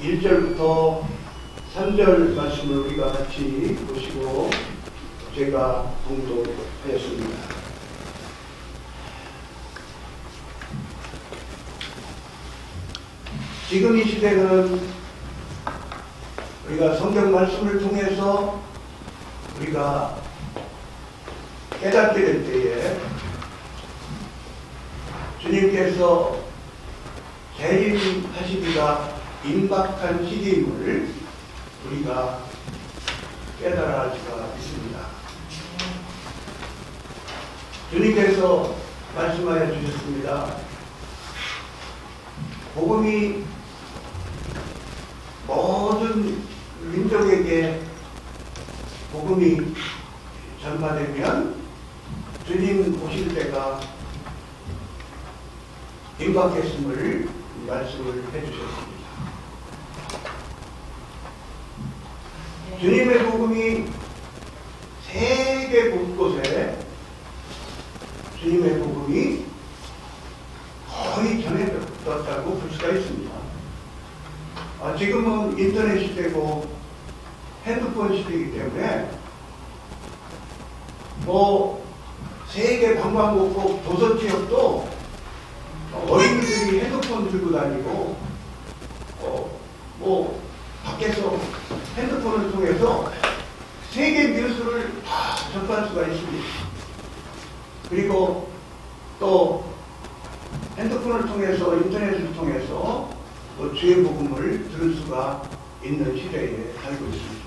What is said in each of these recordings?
1절부터 3절 말씀을 우리가 같이 보시고 제가 봉독하였습니다. 지금 이 시대는 우리가 성경 말씀을 통해서 우리가 깨닫게 될 때에 주님께서 재림하시기가 임박한 시기임을 우리가 깨달아 할 수가 있습니다. 주님께서 말씀하여 주셨습니다. 복음이 모든 민족에게 복음이 전파되면 주님 오실 때가 임박했음을 말씀을 해주셨습니다. 주님의 복음이 세계 곳곳에 주님의 복음이 거의 전해졌다고 볼 수가 있습니다. 지금은 인터넷 시대고 핸드폰 시대이기 때문에 세계 관광국국 도서지역도 어린이들이 핸드폰 들고 다니고 밖에서 핸드폰을 통해서 세계 뉴스를 다 접할 수가 있습니다. 그리고 또 핸드폰을 통해서 인터넷을 통해서 또 주의 복음을 들을 수가 있는 시대에 살고 있습니다.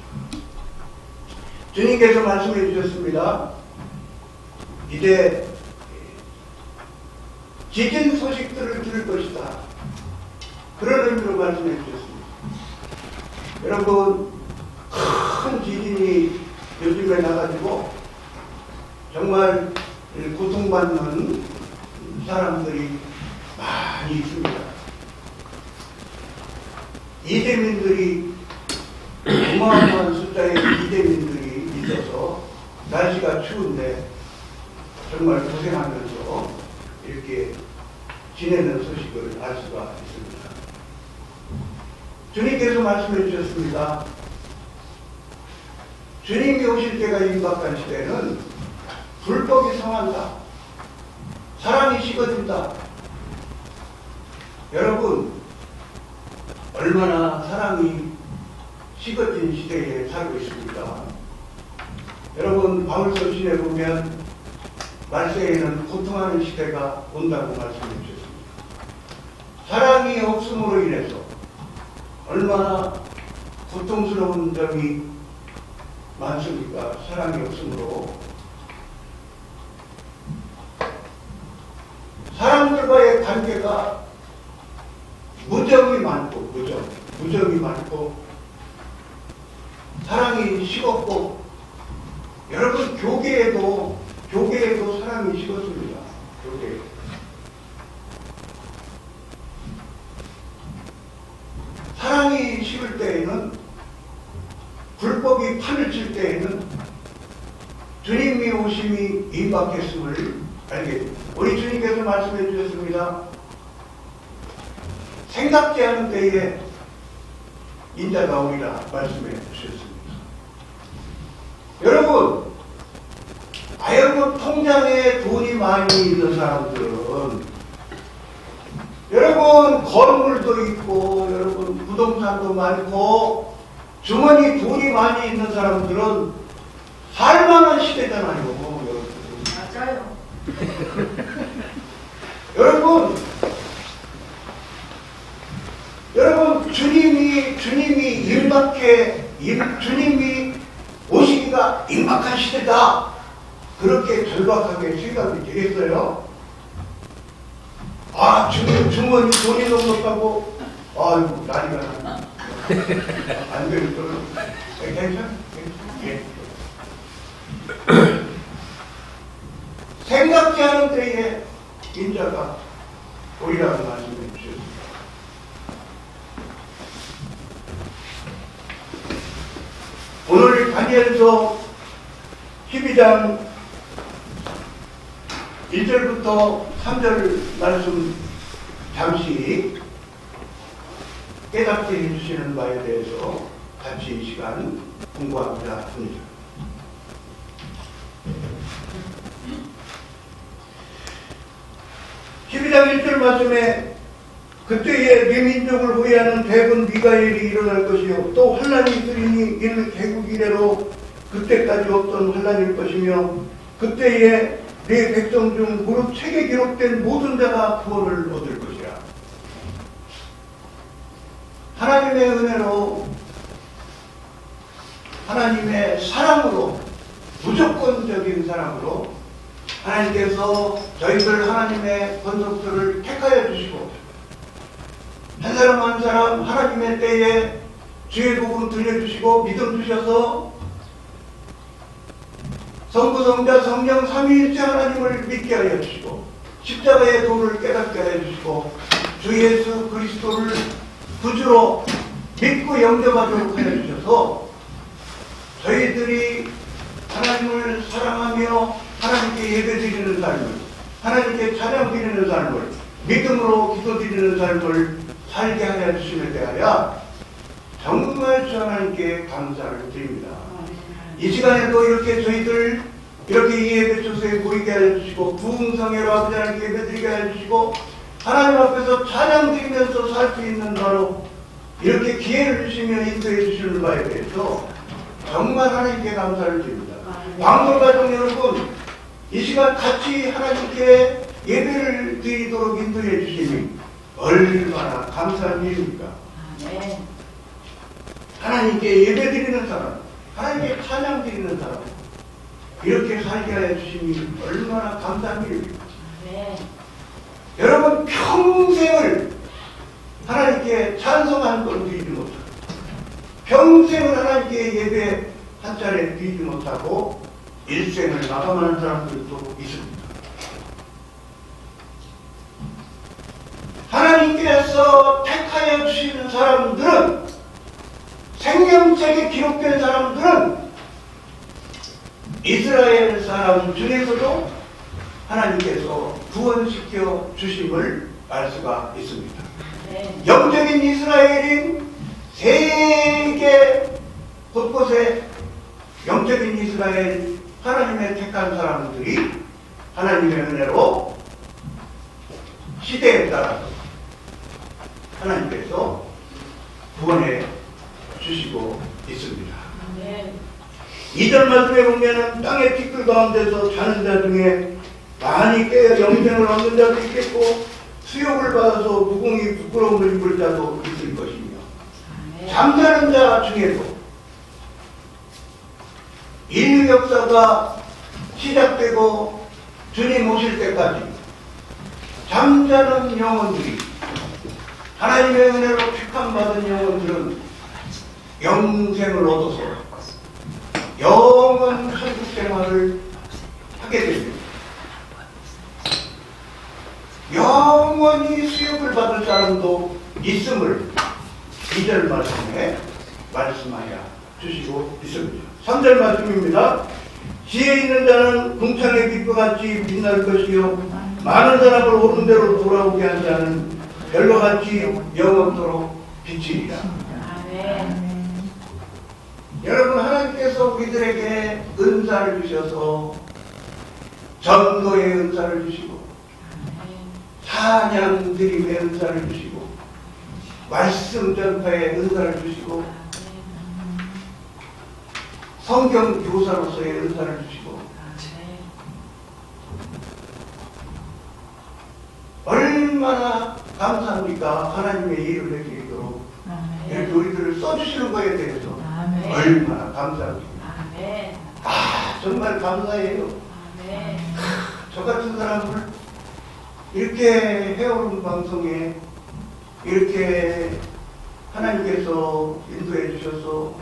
주님께서 말씀해 주셨습니다. 이제 지진 소식들을 들을 것이다. 그런 의미로 말씀해 주셨습니다. 여러분, 큰 지진이 요즘에 나가지고 정말 고통받는 사람들이 많이 있습니다. 이재민들이 어마어마한 숫자의 이재민들이 있어서 날씨가 추운데 정말 고생하면서 이렇게 지내는 소식을 알 수가 있습니다. 주님께서 말씀해 주셨습니다. 주님이 오실 때가 임박한 시대는 불법이 성한다. 사랑이 식어진다. 여러분, 얼마나 사랑이 식어진 시대에 살고 있습니까? 여러분, 바울서 신에 보면 말세에는 고통하는 시대가 온다고 말씀해 주셨습니다. 사랑이 없음으로 인해서 얼마나 고통스러운 점이 많습니까? 사랑이 없음으로 사람들과의 관계가 무정이 많고 무정이 많고 사랑이 식었고 여러분 교계에도 사랑이 식었습니다. 교계. 사랑이 식을 때에는 불법이 판을 칠 때에는 주님이 오심이 임박했음을 알게 됩니다. 우리 주님께서 말씀해 주셨습니다. 생각지 않은 때에 인자가 오리라 말씀해 주셨습니다. 여러분, 과연 통장에 돈이 많이 있는 사람들은 여러분 건물도 있고 여러분 부동산도 많고 주머니 돈이 많이 있는 사람들은 살만한 시대잖아요. 맞아요. 여러분 주님이 오시기가 임박한 시대다. 그렇게 절박하게 생각이 되겠어요? 주머니 돈이 넉넉하고 아이고 난리가 나. 안 되겠더라. 괜찮아? 예. 생각지 않은 때에 인자가 오리라고 말씀해 주셨습니다. 오늘 다니엘서 12장 1절부터 3절 말씀 잠시 깨닫게 해주시는 바에 대해서 같이 이 시간 공부하고자 합니다. 12장 1절 말씀에 그때에 네 민족을 후회하는 대군 미가엘이 일어날 것이요 또 환란이 있으리니 이는 개국 이래로 그때까지 없던 환란일 것이며 그때에 네 백성 중 무릇 책에 기록된 모든 자가 구원을 얻을 것이라. 하나님의 은혜로 하나님의 사랑으로 무조건적인 사랑으로 하나님께서 저희들 하나님의 권속들을 택하여 주시고 한 사람 한 사람 하나님의 때에 주의 복음 들려주시고 믿음 주셔서 성부 성자 성령 삼위일체 하나님을 믿게 하여 주시고 십자가의 도를 깨닫게 하여 주시고 주 예수 그리스도를 구주로 믿고 영접하도록 하여 주셔서 저희들이 하나님을 사랑하며 하나님께 예배드리는 삶을, 하나님께 찬양드리는 삶을, 믿음으로 기도드리는 삶을 살게 하여 주심에 대하여 정말 주 하나님께 감사를 드립니다. 이 시간에도 이렇게 저희들 이렇게 이 예배 초소에 모이게 하여 주시고 부흥성회로 아버지 하나님께 예배드리게 하여 주시고 하나님 앞에서 찬양드리면서 살 수 있는 바로 이렇게 기회를 주시며 인도해 주시는 바에 대해서 정말 하나님께 감사를 드립니다. 방송가족 여러분, 이 시간 같이 하나님께 예배를 드리도록 인도해 주시니 얼마나 감사한 일입니까? 하나님께 예배 드리는 사람, 하나님께 찬양 드리는 사람, 이렇게 살게 하여 주시니 얼마나 감사한 일입니까? 여러분 평생을 하나님께 찬송한 걸 드리지 못하고 평생을 하나님께 예배 한 차례 드리지 못하고 일생을 마감하는 사람들도 있습니다. 하나님께서 택하여 주시는 사람들은 생명책에 기록된 사람들은 이스라엘 사람 중에서도 하나님께서 구원시켜 주심을 알 수가 있습니다. 영적인 이스라엘인 세계 곳곳에 영적인 이스라엘 하나님의 택한 사람들이 하나님의 은혜로 시대에 따라서 하나님께서 구원해 주시고 있습니다. 2절 말씀에 보면은 땅의 티끌 가운데서 자는 자 중에 많이 깨어 영생을 얻는 자도 있겠고 수욕을 받아서 무공이 부끄러움을 입을 자도 있을 것이며 잠자는 자 중에도 인류 역사가 시작되고 주님 오실 때까지 잠자는 영혼들이 하나님의 은혜로 택함받은 영혼들은 영생을 얻어서 영원 천국 생활을 하게 됩니다. 영원히 수욕을 받을 사람도 있음을 2절 말씀에 말씀하여 주시고 있습니다. 3절 말씀입니다. 지혜 있는 자는 궁창의 빛과 같이 빛날 것이요 많은 사람을 옳은 대로 돌아오게 한 자는 별과 같이 영원토록 비치리라. 여러분 하나님께서 우리들에게 은사를 주셔서 전도의 은사를 주시고 찬양 드림의 은사를 주시고 말씀 전파의 은사를 주시고 성경 교사로서의 은사를 주시고 얼마나 감사합니까? 하나님의 일을 해드리도록 이렇게 우리들을 써주시는 것에 대해서 얼마나 감사합니까? 정말 감사해요. 저 같은 사람을 이렇게 해오른 방송에 이렇게 하나님께서 인도해 주셔서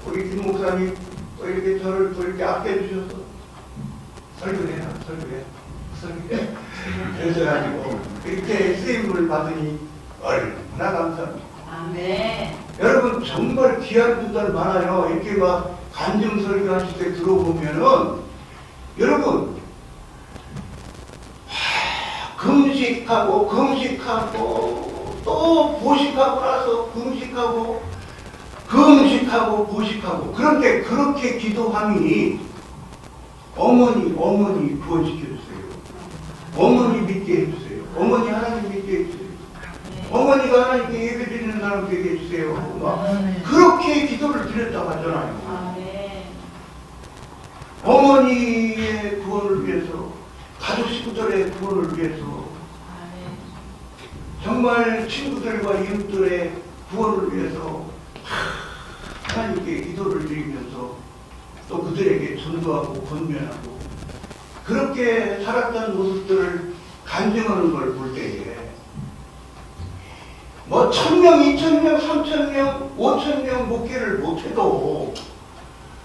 우리 김 목사님 또 이렇게 저를 또 이렇게 아껴주셔서 설교해. 그래서가지고 이렇게 쓰임을 받으니 얼마나 감사합니다. 여러분 정말 귀한 분들 많아요. 이렇게 막 간증 설교하실 때 들어보면은 여러분 금식하고 또 보식하고 나서 금식 금식하고 금식하고 보식하고 그런데 그렇게 기도함이 어머니 구원시켜주세요. 어머니 믿게 해주세요. 어머니 하나님 믿게 해주세요. 어머니가 하나님께 예배드리는 사람 되게 해주세요. 막 그렇게 기도를 드렸다고 하잖아요. 어머니의 구원을 위해서, 가족 식구들의 구원을 위해서, 정말 친구들과 이웃들의 구원을 위해서 하나님께 기도를 드리면서 또 그들에게 전도하고 권면하고 그렇게 살았던 모습들을 간증하는 걸 볼 때에 뭐 1000명, 2000명, 3000명, 5000명 목회를 못해도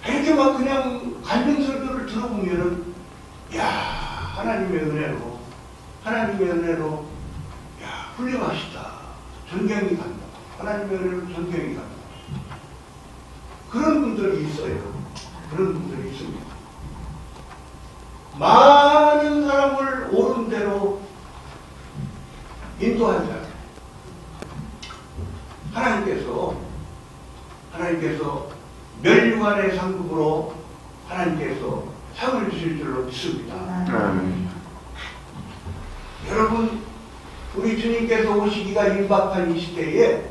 이렇게 막 그냥 간증 설교를 들어보면은 야 하나님의 은혜로 야 훌륭하시다, 존경이 간다, 하나님의 은혜로 존경이 간다. 그런 분들이 있어요. 그런 분들이 있습니다. 많은 사람을 옳은 대로 인도한 자. 하나님께서 멸류관의 상급으로 하나님께서 상을 주실 줄로 믿습니다. 여러분, 우리 주님께서 오시기가 임박한 이 시대에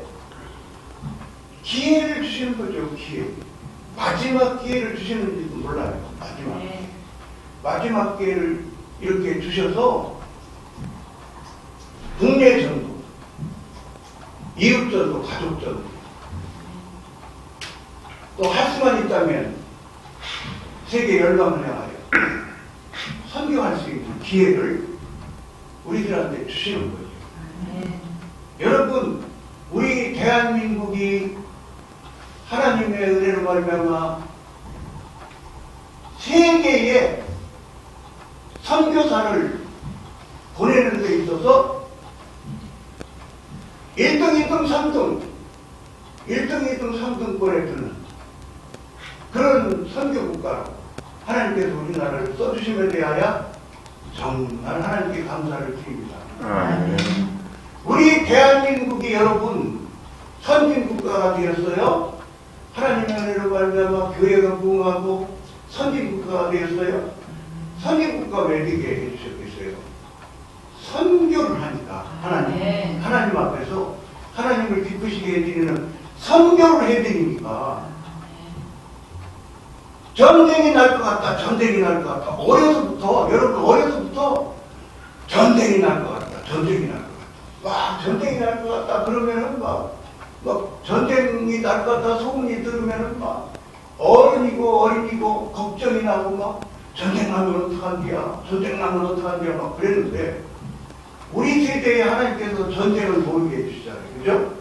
기회를 주시는 거죠. 기회. 마지막 기회를 주시는지도 몰라요. 마지막 기회를 이렇게 주셔서 국내 전도, 이웃 전도, 가족 전도, 또 할 수만 있다면 세계 열방을 향하여 선교할 수 있는 기회를 우리들한테 주시는 거죠. 여러분, 우리 대한민국이 하나님의 은혜로 말미암아 세계에 선교사를 보내는 데 있어서 1등, 2등, 3등, 1등, 2등, 3등권에 드는 그런 선교국가로 하나님께서 우리나라를 써주심에 대하여 정말 하나님께 감사를 드립니다. 우리 대한민국이 여러분 선진국가가 되었어요. 하나님의 은혜로 말미암아 교회가 부흥하고 선진국가가 되었어요. 선진국가 왜 되게 해주셨겠어요? 선교를 하니까 하나님 앞에서 하나님을 기쁘시게 해드리는 선교를 해드리니까 전쟁이 날 것 같다. 여러분 어려서부터 전쟁이 날 것 같다. 전쟁이 날 것 같다. 그러면은 막 전쟁이 날 것 같다. 소문이 들으면은 막 어린이고 걱정이 나고 막 전쟁 나면 어떡한디야 막 그랬는데 우리 세대에 하나님께서 전쟁을 모르게 해주시잖아요. 그죠?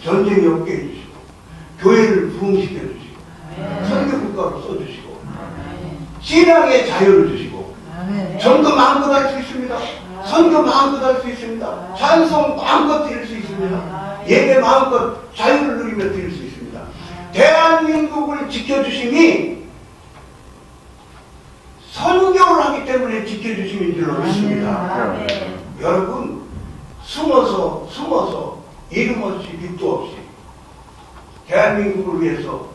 전쟁이 없게 해주시고 교회를 부흥시켜 주시고 선교국가로 써주시고 신앙의 자유를 주시고 전도 마음껏 할 수 있습니다. 선교 마음껏 할 수 있습니다. 찬송 마음껏 드릴 수 있습니다. 예배 마음껏 자유를 누리며 드릴 수 있습니다. 대한민국을 지켜주심이 선교를 하기 때문에 지켜주심인 줄로 믿습니다. 여러분, 숨어서 이름 없이 빛도 없이 대한민국을 위해서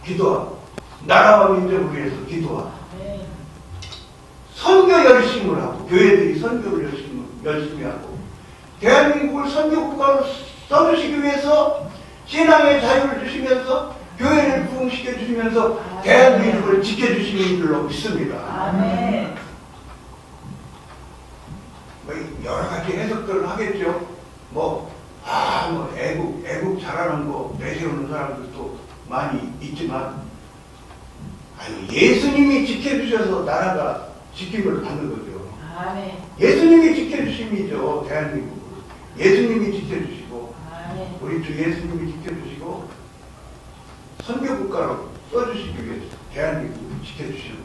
기도하고 나라와 민족을 위해서 기도하고 선교 열심을 하고 교회들이 선교를 열심히 하고 대한민국을 선교국가로 써주시기 위해서 신앙의 자유를 주시면서 교회를 부흥시켜 주시면서 대한민국을 지켜주시는 줄로 믿습니다. 여러 가지 해석들을 하겠죠. 애국 잘하는 거 내세우는 사람들도 많이 있지만, 예수님이 지켜주셔서 나라가 지킴을 받는 거죠. 예수님이 지켜주심이죠. 대한민국을. 예수님이 지켜주시고, 우리 주 예수님이 지켜주시고, 선교국가로 써주시기 위해서 대한민국을 지켜주시는 거죠.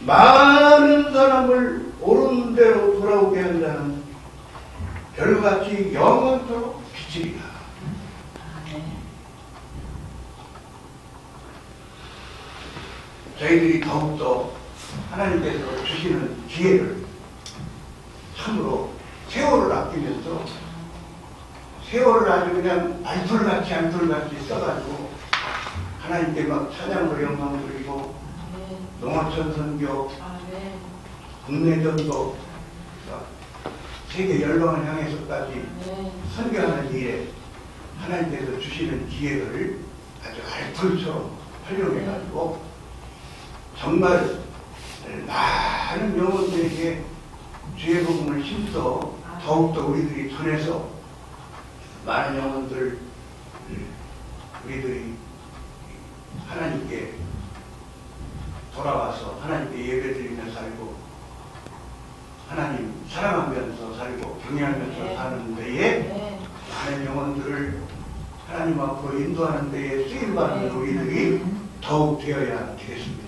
많은 사람을 옳은 대로 돌아오게 한다는 별같이 영원토록 비치리라. 저희들이 더욱더 하나님께서 주시는 기회를 참으로 세월을 아끼면서 세월을 아주 그냥 알풀같이 써가지고 하나님께 막 찬양으로 영광 드리고 농어촌 선교, 국내 전도, 세계 열방을 향해서까지 선교하는 일에 하나님께서 주시는 기회를 아주 알풀처럼 활용해가지고 정말 많은 영혼들에게 주의 복음을 힘써 더욱더 우리들이 전해서 많은 영혼들 우리들이 하나님께 돌아와서 하나님께 예배드리며 살고 하나님 사랑하면서 살고 경외하면서 사는 데에 많은 영혼들을 하나님 앞으로 인도하는 데에 쓰임받는 우리들이 더욱 되어야 되겠습니다.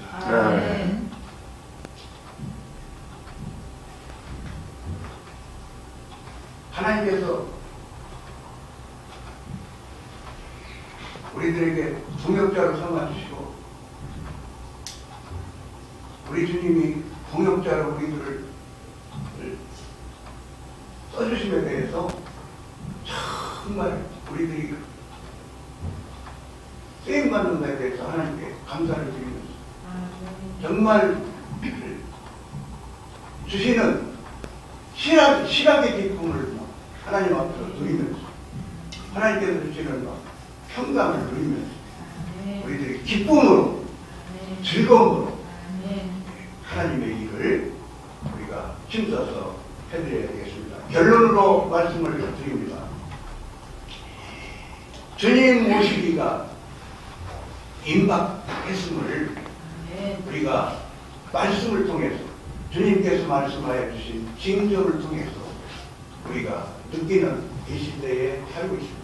하나님께서 우리들에게 동역자로 삼아주시고 우리 주님이 동역자로 우리들을 써주심에 대해서 정말 우리들이 쓰임받는 것에 대해서 하나님께 감사를 드리면서 정말 주시는 실학의 기쁨을 하나님 앞에서 누리면서 하나님께서 주시는 평강을 누리면서 우리들이 기쁨으로 즐거움으로 하나님의 일을 우리가 힘써서 해드려야 되겠습니다. 결론으로 말씀을 드립니다. 주님 모시기가 임박했음을 우리가 말씀을 통해서 주님께서 말씀하여 주신 징조를 통해서 우리가 느끼는 이 시대에 살고 있습니다.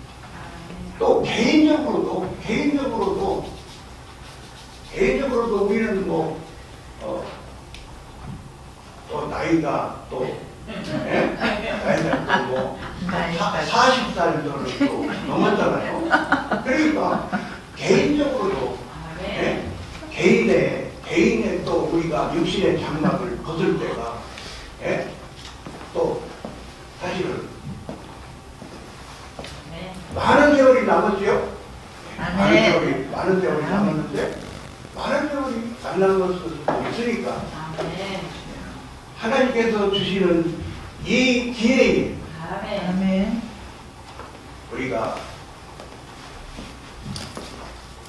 또 개인적으로도 우리는 또 나이가 또 나이가 또 40살도 또 넘었잖아요. 그러니까 개인적으로도 개인의 또 우리가 육신의 장막을 벗을 때가 또 사실은 많은 세월이 남았지요. 많은 세월이 남았는데 많은 세월이 안 남을 수도 있으니까 하나님께서 주시는 이 기회에 우리가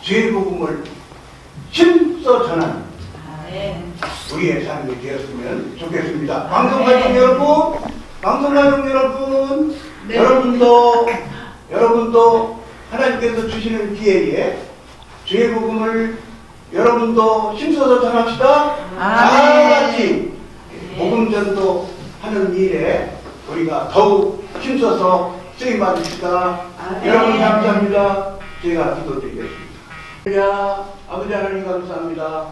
주의 복음을 힘써 전하는 우리의 삶이 되었으면 좋겠습니다. 방송가족 여러분, 여러분도 하나님께서 주시는 기회에 주의 복음을 여러분도 힘써서 전합시다. 다 같이 복음 전도 하는 일에 우리가 더욱 힘써서 쓰임 받읍시다. 여러분 감사합니다. 제가 기도드리겠습니다. 아버지 하나님 감사합니다.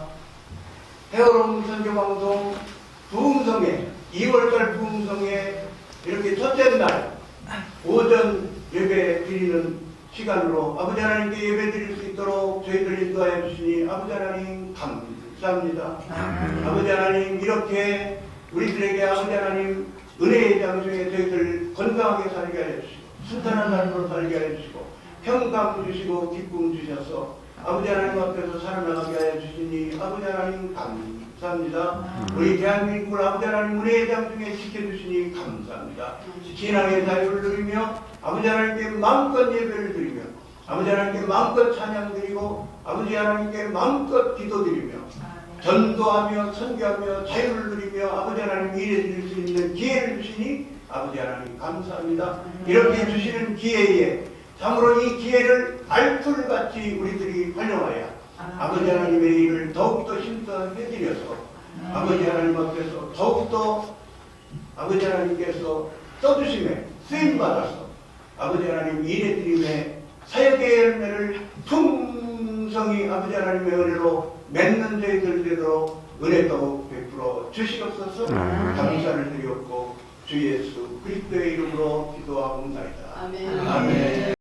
헤어로운 선교방송 부흥성회 2월달 부흥성회 이렇게 첫째 날 오전 예배 드리는 시간으로 아버지 하나님께 예배 드릴 수 있도록 저희들 인도하여 주시니 아버지 하나님 감사합니다. 아버지 하나님 이렇게 우리들에게 아버지 하나님 은혜의 장소에 저희들 건강하게 살게 하여 주시고 순탄한 삶으로 살게 하여 주시고 평강 주시고 기쁨 주셔서 아버지 하나님 앞에서 살아나가게 하여 주시니 아버지 하나님 감사합니다. 우리 대한민국을 아버지 하나님 은혜의 장중에 지켜주시니 감사합니다. 신앙의 자유를 누리며 아버지 하나님께 마음껏 예배를 드리며 아버지 하나님께 마음껏 찬양 드리고 아버지 하나님께 마음껏 기도 드리며 전도하며 선교하며 자유를 누리며 아버지 하나님 일해 드릴 수 있는 기회를 주시니 아버지 하나님 감사합니다. 이렇게 주시는 기회에 참으로 이 기회를 알풀같이 우리들이 활용하여 아버지 하나님의 일을 더욱더 힘써 해드려서 아버지 하나님 앞에서 더욱더 아버지 하나님께서 써주심에 쓰임받아서 아버지 하나님 일해드림에 사역의 열매를 풍성히 아버지 하나님의 은혜로 맺는 저희들 되도록 은혜 더욱 베풀어 주시옵소서. 감사를 드리옵고 주 예수 그리스도의 이름으로 기도하옵나이다. 아멘.